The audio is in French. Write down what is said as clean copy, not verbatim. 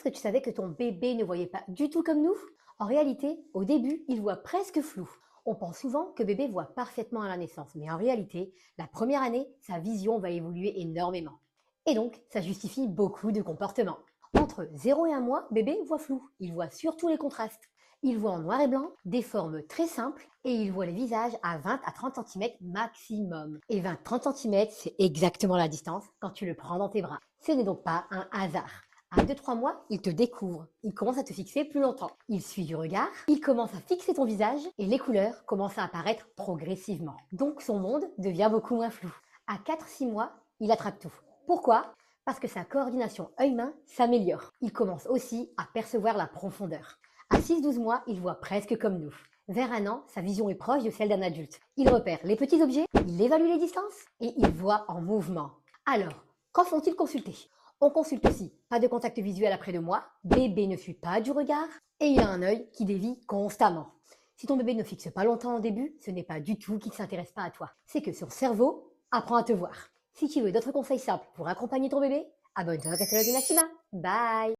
que tu savais que ton bébé ne voyait pas du tout comme nous? En réalité, au début, il voit presque flou. On pense souvent que bébé voit parfaitement à la naissance, mais en réalité, la première année, sa vision va évoluer énormément. Et donc, ça justifie beaucoup de comportements. Entre 0 et 1 mois, bébé voit flou. Il voit surtout les contrastes. Il voit en noir et blanc, des formes très simples, et il voit les visages à 20 à 30 cm maximum. Et 20-30 cm, c'est exactement la distance quand tu le prends dans tes bras. Ce n'est donc pas un hasard. À 2-3 mois, il te découvre, il commence à te fixer plus longtemps. Il suit du regard, il commence à fixer ton visage et les couleurs commencent à apparaître progressivement. Donc son monde devient beaucoup moins flou. À 4-6 mois, il attrape tout. Pourquoi? Parce que sa coordination œil-main s'améliore. Il commence aussi à percevoir la profondeur. À 6-12 mois, il voit presque comme nous. Vers 1 an, sa vision est proche de celle d'un adulte. Il repère les petits objets, il évalue les distances et il voit en mouvement. Alors, quand font-ils consulter? On consulte aussi, pas de contact visuel après 2 mois, bébé ne fuit pas du regard et il a un œil qui dévie constamment. Si ton bébé ne fixe pas longtemps au début, ce n'est pas du tout qu'il ne s'intéresse pas à toi. C'est que son cerveau apprend à te voir. Si tu veux d'autres conseils simples pour accompagner ton bébé, abonne-toi au catalogue de Nassima. Bye!